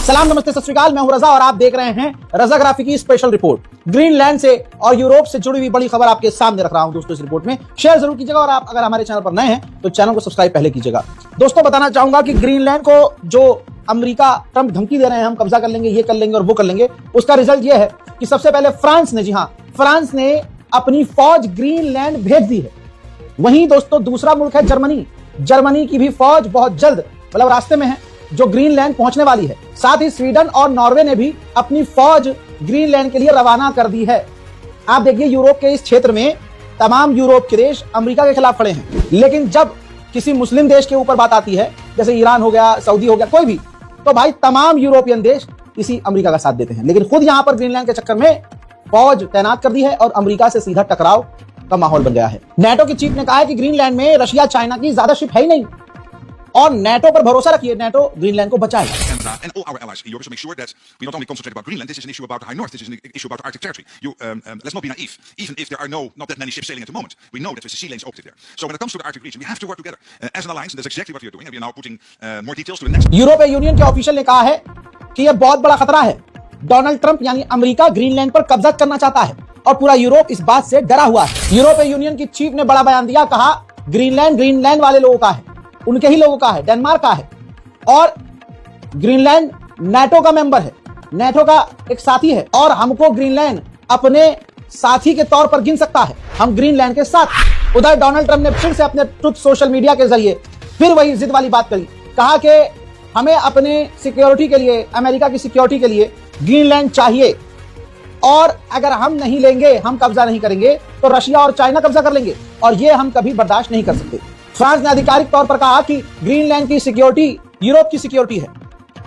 सलाम नमस्ते सत श्री अकाल, मैं हूं रजा और आप देख रहे हैं रजाग्राफी की स्पेशल रिपोर्ट। ग्रीनलैंड से और यूरोप से जुड़ी हुई बड़ी खबर आपके सामने रख रहा हूं दोस्तों। इस रिपोर्ट में शेयर जरूर कीजिएगा और आप अगर हमारे चैनल पर नए हैं तो चैनल को सब्सक्राइब पहले कीजिएगा। दोस्तों बताना चाहूंगा कि ग्रीनलैंड को जो अमेरिका ट्रंप धमकी दे रहे हैं, हम कब्जा कर लेंगे, ये कर लेंगे और वो कर लेंगे, उसका रिजल्ट ये है कि सबसे पहले फ्रांस ने, जी हां, फ्रांस ने अपनी फौज ग्रीनलैंड भेज दी है। वहीं दोस्तों दूसरा मुल्क है जर्मनी। जर्मनी की भी फौज बहुत जल्द मतलब रास्ते में है, जो ग्रीनलैंड पहुंचने वाली है। साथ ही स्वीडन और नॉर्वे ने भी अपनी फौज ग्रीनलैंड के लिए रवाना कर दी है। आप देखिए यूरोप के इस क्षेत्र में तमाम यूरोप के देश अमेरिका के खिलाफ खड़े हैं, लेकिन जब किसी मुस्लिम देश के ऊपर बात आती है, जैसे ईरान हो गया, सऊदी हो गया, कोई भी, तो भाई तमाम यूरोपियन देश इसी अमेरिका का साथ देते हैं। लेकिन खुद यहां पर ग्रीनलैंड के चक्कर में फौज तैनात कर दी है और अमेरिका से सीधा टकराव का माहौल बन गया है। नेटो के चीफ ने कहा है कि ग्रीनलैंड में रशिया चाइना की ज्यादा शिप है ही नहीं और नेटो पर भरोसा रखिए, नेटो ग्रीनलैंड को बचाएगा। And all our allies in Europe to make sure that we not only concentrate about Greenland. This is an issue about the High North. This is an issue about the Arctic territory. Let's not be naive. Even if there are not that many ships sailing at the moment, we know that there's sea lanes open there. So when it comes to the Arctic region, we have to work together as an alliance, and that's exactly what we are doing. And we are now putting more details to the next. यूरोपीय union के official ने कहा है कि यह बहुत बड़ा खतरा है। डोनाल्ड ट्रंप यानी अमेरिका ग्रीनलैंड पर कब्जा करना चाहता है और पूरा यूरोप इस बात से डरा हुआ है। यूरोपीय यूनियन की चीफ ने बड़ा बयान दिया, कहा ग्रीनलैंड वाले लोगों का है, उनके ही लोगों का है, डेनमार्क का है और ग्रीनलैंड नेटो का मेंबर है, नेटो का एक साथी है और हमको ग्रीनलैंड अपने साथी के तौर पर गिन सकता है। हम ग्रीनलैंड के साथ। उधर डोनाल्ड ट्रंप ने फिर से अपने ट्रुथ सोशल मीडिया के जरिए फिर वही जिद वाली बात करी, कहा कि हमें अपने सिक्योरिटी के लिए, अमेरिका की सिक्योरिटी के लिए ग्रीनलैंड चाहिए और अगर हम नहीं लेंगे, हम कब्जा नहीं करेंगे तो रशिया और चाइना कब्जा कर लेंगे और ये हम कभी बर्दाश्त नहीं कर सकते। फ्रांस ने आधिकारिक तौर पर कहा कि ग्रीनलैंड की सिक्योरिटी यूरोप की सिक्योरिटी है,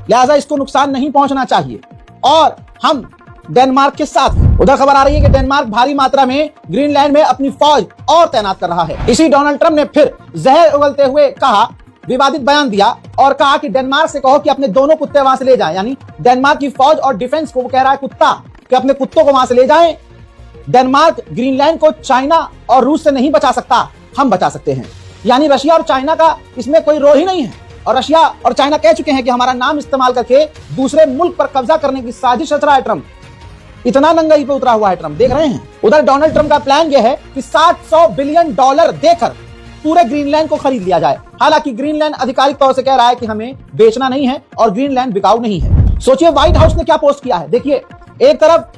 लिहाजा इसको नुकसान नहीं पहुंचना चाहिए और हम डेनमार्क के साथ। उधर खबर आ रही है कि डेनमार्क भारी मात्रा में ग्रीनलैंड में अपनी फौज और तैनात कर रहा है। इसी डोनाल्ड ट्रंप ने फिर जहर उगलते हुए कहा, विवादित बयान दिया और कहा कि डेनमार्क से कहो कि अपने दोनों कुत्ते वहां से ले जाएं। यानी डेनमार्क की फौज और डिफेंस को वो कह रहा है कुत्ता कि अपने कुत्तों को वहां से ले जाएं। डेनमार्क ग्रीनलैंड को चाइना और रूस से नहीं बचा सकता, हम बचा सकते हैं। यानी रशिया और चाइना का इसमें कोई रोल ही नहीं है और रशिया और चाइना कह चुके हैं कि हमारा नाम इस्तेमाल करके दूसरे मुल्क पर कब्जा करने की साजिश रच रहा है ट्रंप। इतना नंगाई पे उतरा हुआ है ट्रंप, देख रहे हैं। उधर डोनाल्ड ट्रंप का प्लान यह है कि 700 बिलियन डॉलर देकर पूरे ग्रीनलैंड को खरीद लिया जाए। हालांकि ग्रीनलैंड आधिकारिक तौर से कह रहा है कि हमें बेचना नहीं है और ग्रीनलैंड बिकाऊ नहीं है। सोचिए व्हाइट हाउस ने क्या पोस्ट किया है। देखिए, एक तरफ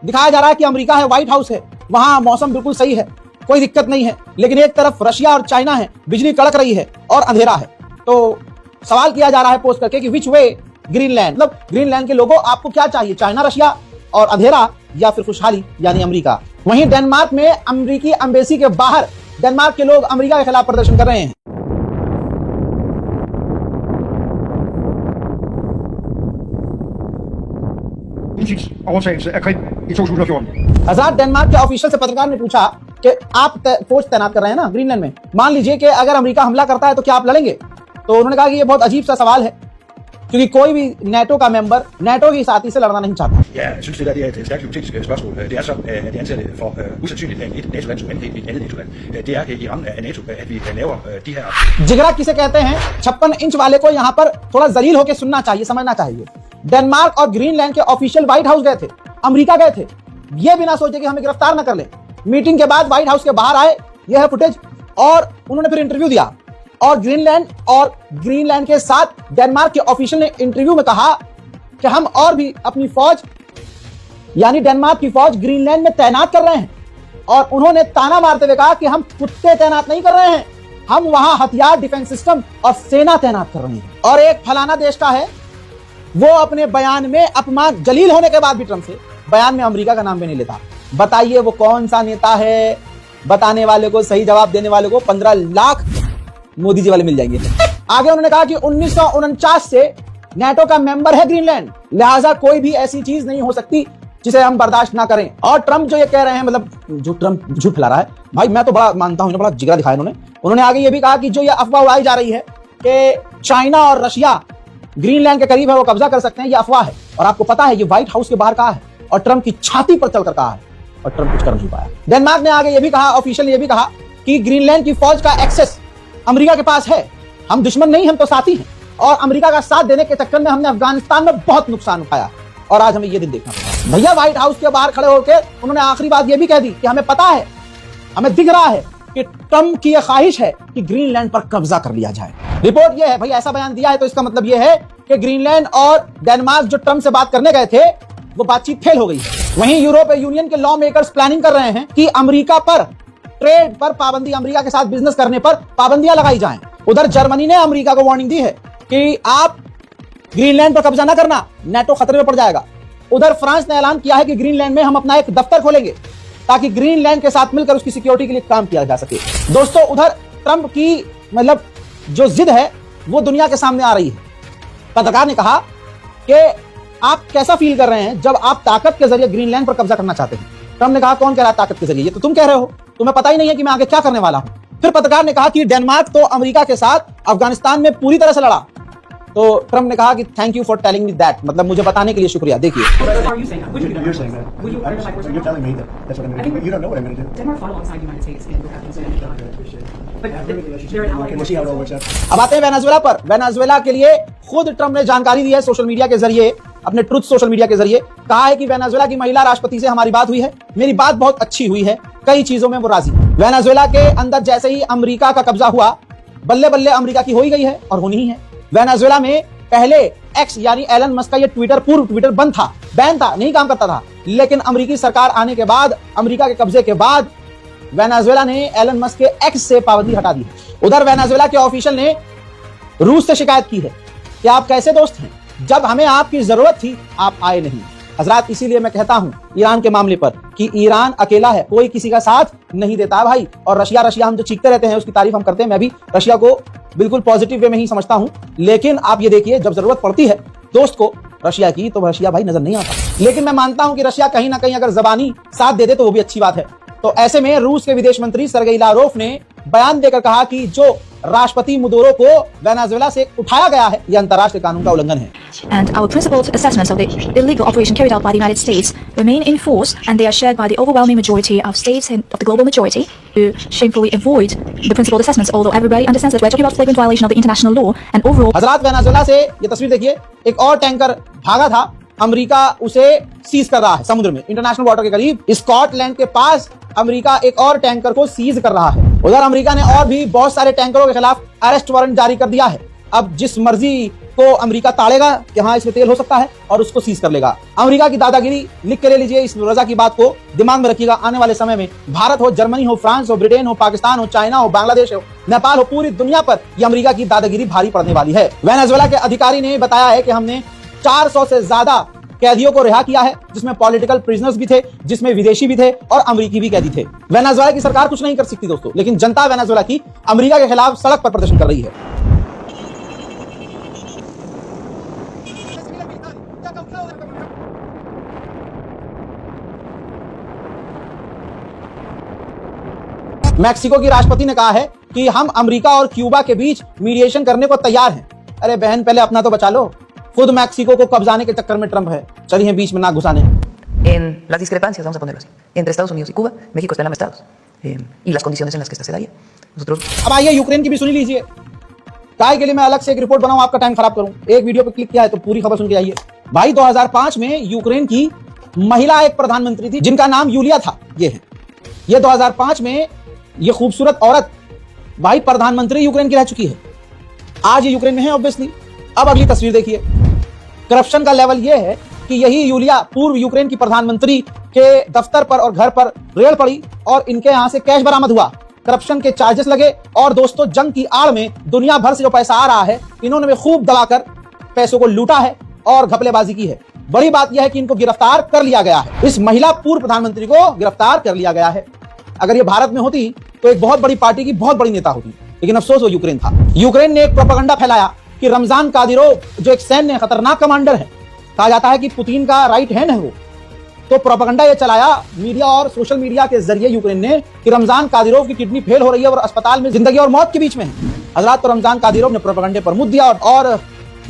दिखाया जा रहा है कि अमेरिका है, व्हाइट हाउस है, वहां मौसम बिल्कुल सही है, कोई दिक्कत नहीं है, लेकिन एक तरफ रशिया और चाइना है, बिजली कड़क रही है और अंधेरा है। तो सवाल किया जा रहा है पोस्ट करके कि विच वे ग्रीनलैंड, मतलब ग्रीनलैंड के लोगों आपको क्या चाहिए, चाइना, रशिया और अंधेरा या फिर खुशहाली यानी अमेरिका। वहीं डेनमार्क में अमेरिकी एम्बेसी के बाहर डेनमार्क के लोग अमेरिका के खिलाफ प्रदर्शन कर रहे हैं। आजाद डेनमार्क के ऑफिशियल से पत्रकार ने पूछा कि आप फौज तैनात कर रहे हैं ना ग्रीनलैंड में, मान लीजिए कि अगर अमेरिका हमला करता है तो क्या आप लड़ेंगे? तो उन्होंने कहा कि ये बहुत अजीब सा सवाल है क्योंकि कोई भी नेटो का मेंबर नेटो की साथी से लड़ना नहीं चाहता। Ja, jeg synes, det der er et stærkt hypotetisk spørgsmål. Det er så, at jeg anser det for usandsynligt, at et NATO-land som angriber et andet NATO-land. Det er i rammen af NATO, at vi laver de her... जिगरा किसे कहते हैं? 56 inch वाले को यहाँ पर थोड़ा जलील होकर सुनना चाहिए, समझना चाहिए। डेनमार्क और ग्रीनलैंड के ऑफिशियल व्हाइट हाउस गए थे, अमेरिका गए थे, ये बिना सोचे कि हमें गिरफ्तार न कर ले। मीटिंग के बाद व्हाइट हाउस के बाहर आए, यह है फुटेज, और उन्होंने फिर इंटरव्यू दिया और ग्रीनलैंड के साथ डेनमार्क के ऑफिशियल ने इंटरव्यू में कहा कि हम और भी अपनी फौज यानी डेनमार्क की फौज ग्रीनलैंड में तैनात कर रहे हैं और उन्होंने ताना मारते हुए कहा कि हम कुत्ते तैनात नहीं कर रहे हैं, हम वहां हथियार, डिफेंस सिस्टम और सेना तैनात कर रहे हैं। और एक फलाना देश का है, वो अपने बयान में अपमान जलील होने के बाद भी ट्रंप से बयान में अमेरिका का नाम भी नहीं लेता। बताइए वो कौन सा नेता है? बताने वाले को, सही जवाब देने वाले को 15 लाख मोदी जी वाले मिल जाएंगे। आगे उन्होंने कहा कि 1949 से नेटो का मेंबर है ग्रीनलैंड, लिहाजा कोई भी ऐसी चीज नहीं हो सकती जिसे हम बर्दाश्त ना करें। और ट्रंप जो ये कह रहे हैं, मतलब जो ट्रंप झूठ फैला रहा है, भाई मैं तो बड़ा मानता हूं, बड़ा जिगरा दिखाया उन्होंने आगे ये भी कहा कि जो ये अफवाह उड़ाई जा रही है कि चाइना और रशिया ग्रीनलैंड के करीब है, वो कब्जा कर सकते हैं, ये अफवाह है। और आपको पता है ये व्हाइट हाउस के बाहर कहा है और ट्रंप की छाती पर चलकर कहा है और ट्रंप कुछ कर नहीं पाया। डेनमार्क ने आगे ये भी कहा, ऑफिशियल ये भी कहा कि ग्रीनलैंड की फौज का एक्सेस अमेरिका के पास है, हम दुश्मन नहीं, हम तो साथी हैं और अमेरिका का साथ देने के चक्कर में हमने अफगानिस्तान में बहुत नुकसान उठाया और आज हमें ये दिन देखना पड़ा। भैया व्हाइट हाउस के बाहर खड़े होकर उन्होंने आखिरी बात ये भी कह दी कि हमें पता है, हमें दिख रहा है कि ट्रंप की यह ख्वाहिश है कि ग्रीनलैंड पर कब्जा कर लिया जाए। रिपोर्ट यह है, भाई ऐसा बयान दिया है तो इसका मतलब यह है कि ग्रीनलैंड और डेनमार्क जो ट्रंप से बात करने गए थे वो बातचीत फेल हो गई है। वहीं यूरोपीय यूनियन के लॉ मेकर्स प्लानिंग कर रहे हैं कि अमेरिका पर ट्रेड पर पाबंदी, अमेरिका के साथ बिजनेस करने पर पाबंदियां लगाई जाएं। उधर जर्मनी ने अमेरिका को वार्निंग दी है कि आप ग्रीनलैंड पर कब्जा ना करना, नेटो खतरे में पड़ जाएगा। उधर फ्रांस ने ऐलान किया है कि ग्रीनलैंड में हम अपना एक दफ्तर खोलेंगे ताकि ग्रीनलैंड के साथ मिलकर उसकी सिक्योरिटी के लिए काम किया जा सके। दोस्तों उधर ट्रंप की मतलब जो जिद है वो दुनिया के सामने आ रही है। पत्रकार ने कहा कि आप कैसा फील कर रहे हैं जब आप ताकत के जरिए ग्रीनलैंड पर कब्जा करना चाहते हैं। ट्रंप ने कहा कौन कह रहा है ताकत के जरिए, ये तो तुम कह रहे हो, तुम्हें पता ही नहीं है कि मैं आगे क्या करने वाला हूं। फिर पत्रकार ने कहा कि डेनमार्क तो अमेरिका के साथ अफगानिस्तान में पूरी तरह से लड़ा। तो ट्रंप ने कहा कि thank you for telling me that, मतलब मुझे बताने के लिए शुक्रिया। देखिए You're saying that. So you're telling me that that's what I'm going to do. But you don't know what I'm going to do. Denmark fought alongside the United States in Afghanistan. But they're an ally. Okay, we'll see how it all works out. अब आते हैं Venezuela पर। Venezuela के लिए खुद Trump ने जानकारी दी है सोशल मीडिया के जरिए, अपने ट्रुथ सोशल मीडिया के जरिए। कहा है कि वेनेजुएला की महिला राष्ट्रपति से हमारी बात हुई है, मेरी बात बहुत अच्छी हुई है, कई चीजों में वो राजी। वेनेजुएला के अंदर जैसे ही अमेरिका का कब्जा हुआ, बल्ले बल्ले अमेरिका की हो ही गई है और होनी ही है। वेनेजुएला में पहले एक्स यानी एलन मस्क का ये ट्विटर, पूर्व ट्विटर बंद था, बैन था, नहीं काम करता था। लेकिन अमेरिकी सरकार आने के बाद, अमेरिका के कब्जे के बाद वेनेजुएला ने एलन मस्क के एक्स से पाबंदी हटा दी है। उधर वेनेजुएला के ऑफिशियल ने रूस से शिकायत की है कि आप कैसे दोस्त हैं, जब हमें आपकी जरूरत थी आप आए नहीं। हजरात, इसीलिए मैं कहता हूं ईरान के मामले पर कि ईरान अकेला है, कोई किसी का साथ नहीं देता भाई। और रशिया रशिया हम जो चीखते रहते हैं उसकी तारीफ हम करते हैं, मैं भी रशिया को बिल्कुल पॉजिटिव वे में ही समझता हूं। लेकिन आप ये देखिए, जब जरूरत पड़ती है दोस्त को रशिया की, तो रशिया भाई नजर नहीं आता। लेकिन मैं मानता हूं कि रशिया कहीं ना कहीं अगर जबानी साथ दे दे तो वो भी अच्छी बात है। तो ऐसे में रूस के विदेश मंत्री सरगेई लारोफ ने बयान देकर कहा कि जो राष्ट्रपति मुदोरो को वेनेजुएला से उठाया गया है, यह अंतर्राष्ट्रीय कानून का उल्लंघन है। And our principled assessments of the illegal operation carried out by the United States remain in force, and they are shared by the overwhelming majority of states and of the global majority who shamefully avoid the principled assessments, although everybody understands that we're talking about flagrant violation of the international law and overall. हजरात, Venezuela से ये तस्वीर देखिए, एक और tanker भागा था, America उसे सीज कर रहा है समुद्र में, इंटरनेशनल वाटर के करीब स्कॉटलैंड के पास अमेरिका एक और टैंकर को सीज कर रहा है। उधर अमेरिका ने और भी बहुत सारे टैंकरों के खिलाफ अरेस्ट वारंट जारी कर दिया है। अब जिस मर्जी को अमेरिका ताड़ेगा कि हाँ इसमें तेल हो सकता है और उसको सीज कर लेगा। अमेरिका की दादागिरी लिख के ले लीजिए, इस रजा की बात को दिमाग में रखिएगा। आने वाले समय में भारत हो, जर्मनी हो, फ्रांस हो, ब्रिटेन हो, पाकिस्तान हो, चाइना हो, बांग्लादेश हो, नेपाल हो, पूरी दुनिया पर यह अमेरिका की दादागिरी भारी पड़ने वाली है। वेनेजुएला के अधिकारी ने बताया है कि हमने 400 से ज्यादा कैदियों को रिहा किया है, जिसमें पॉलिटिकल प्रिजनर्स भी थे, जिसमें विदेशी भी थे और अमेरिकी भी कैदी थे। वेनेजुएला की सरकार कुछ नहीं कर सकती दोस्तों, लेकिन जनता वेनेजुएला की अमेरिका के खिलाफ सड़क पर प्रदर्शन कर रही है। मैक्सिको की राष्ट्रपति ने कहा है कि हम अमेरिका और क्यूबा के बीच मीडिएशन करने को तैयार हैं। अरे बहन, पहले अपना तो बचा लो। खुद मैक्सिको को कब्जाने के चक्कर में ट्रंप है, चलिए बीच में ना घुसाने। En las discrepancias, vamos a ponerlo así, entre Estados Unidos y Cuba, México está en ambos y las condiciones en las que esta se da. Nosotros. अब आइए यूक्रेन की भी सुनी लीजिए। काय के लिए मैं अलग से एक रिपोर्ट बनाऊं, आपका टाइम खराब करूं, एक वीडियो पे क्लिक किया है तो पूरी खबर सुन के आइए। भाई 2005 में यूक्रेन की महिला एक प्रधानमंत्री थी जिनका नाम यूलिया था। ये 2005 में ये खूबसूरत औरत भाई प्रधानमंत्री यूक्रेन की रह चुकी है। आज ये यूक्रेन में है ऑब्वियसली। अब अगली तस्वीर देखिए। करप्शन का लेवल यह है कि यही यूलिया पूर्व यूक्रेन की प्रधानमंत्री के दफ्तर पर और घर पर रेड पड़ी और इनके यहां से कैश बरामद हुआ, करप्शन के चार्जेस लगे और दोस्तों जंग की आड़ में दुनिया भर से जो पैसा आ रहा है इन्होंने भी खूब दबाकर पैसों को लूटा है और घपलेबाजी की है। बड़ी बात यह है कि इनको गिरफ्तार कर लिया गया है। इस महिला पूर्व प्रधानमंत्री को गिरफ्तार कर लिया गया है। अगर ये भारत में होती तो एक बहुत बड़ी पार्टी की बहुत बड़ी नेता होती, लेकिन अफसोस वो यूक्रेन था। यूक्रेन ने एक प्रोपेगेंडा फैलाया कि रमजान कादिरोव जो एक सैन्य खतरनाक कमांडर है, कहा जाता है कि पुतिन का राइट हैंड है वो, तो प्रोपेगेंडा ये चलाया मीडिया और सोशल मीडिया के जरिए यूक्रेन ने कि रमजान कादिरोव की किडनी फेल हो रही है और अस्पताल में जिंदगी और मौत के बीच में है। हजरात, तो रमजान कादिरोव ने प्रोपेगेंडे पर मुद्द दिया और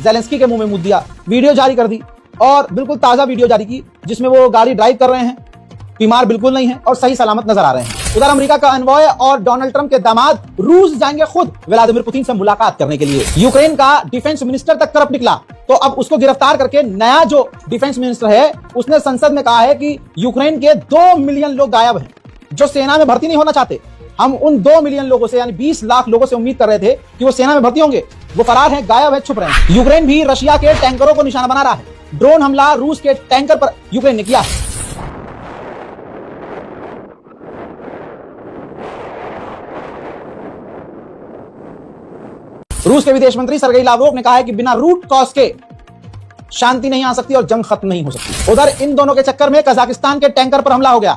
ज़ेलेंस्की के मुंह में मुद्द दिया, वीडियो जारी कर दी और बिल्कुल ताजा वीडियो जारी की जिसमें वो गाड़ी ड्राइव कर रहे हैं, बीमार बिल्कुल नहीं है और सही सलामत नजर आ रहे हैं। उधर अमेरिका का एनवॉय और डोनाल्ड ट्रंप के दामाद रूस जाएंगे खुद व्लादिमीर पुतिन से मुलाकात करने के लिए। यूक्रेन का डिफेंस मिनिस्टर तक करप्ट निकला, तो अब उसको गिरफ्तार करके नया जो डिफेंस मिनिस्टर है उसने संसद में कहा है कि यूक्रेन के 2 मिलियन लोग गायब हैं जो सेना में भर्ती नहीं होना चाहते। हम उन 2 मिलियन लोगों से यानी 20 लाख लोगों से उम्मीद कर रहे थे कि वो सेना में भर्ती होंगे, वो फरार हैं, गायब है, छुप रहे हैं। यूक्रेन भी रशिया के टैंकरों को निशाना बना रहा है। ड्रोन हमला रूस के टैंकर पर यूक्रेन ने किया है। रूस के विदेश मंत्री सर्गेई लावरोव ने कहा है कि बिना रूट कॉज के शांति नहीं आ सकती और जंग खत्म नहीं हो सकती। उधर इन दोनों के चक्कर में कजाकिस्तान के टैंकर पर हमला हो गया।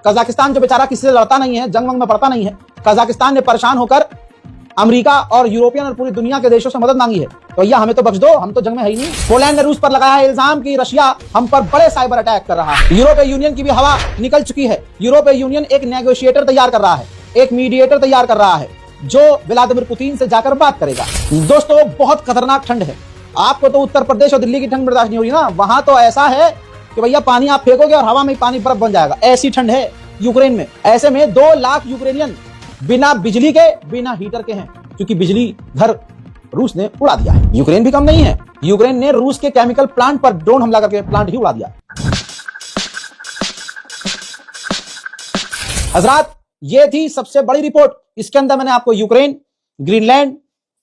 कजाकिस्तान जो बेचारा किसी से लड़ता नहीं है, जंग वंग में पड़ता नहीं है, कजाकिस्तान ने परेशान होकर अमेरिका और यूरोपियन और पूरी दुनिया के देशों से मदद मांगी है। तो भैया हमें तो बख्श दो, हम तो जंग में है ही नहीं। पोलैंड ने रूस पर लगाया है इल्जाम कि रशिया हम पर बड़े साइबर अटैक कर रहा है। यूरोपीय यूनियन की भी हवा निकल चुकी है। यूरोपीय यूनियन एक नेगोशिएटर तैयार कर रहा है, एक मीडिएटर तैयार कर रहा है जो व्लादिमीर पुतिन से जाकर बात करेगा। दोस्तों बहुत खतरनाक ठंड है। आपको तो उत्तर प्रदेश और दिल्ली की ठंड बर्दाश्त नहीं हो रही ना, वहां तो ऐसा है कि भैया पानी आप फेंकोगे और हवा में पानी बर्फ बन जाएगा, ऐसी ठंड है यूक्रेन में। ऐसे में 2 लाख यूक्रेनियन बिना बिजली के, बिना हीटर के हैं, क्योंकि बिजली घर रूस ने उड़ा दिया है। यूक्रेन भी कम नहीं है, यूक्रेन ने रूस के केमिकल प्लांट पर ड्रोन हमला करके प्लांट ही उड़ा दिया। हजरात ये थी सबसे बड़ी रिपोर्ट। इसके अंदर मैंने आपको यूक्रेन, ग्रीनलैंड,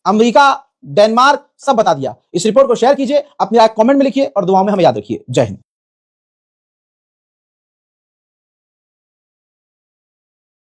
अमेरिका, डेनमार्क सब बता दिया। इस रिपोर्ट को शेयर कीजिए, अपनी राय कमेंट में लिखिए और दुआओं में हमें याद रखिए। जय हिंद।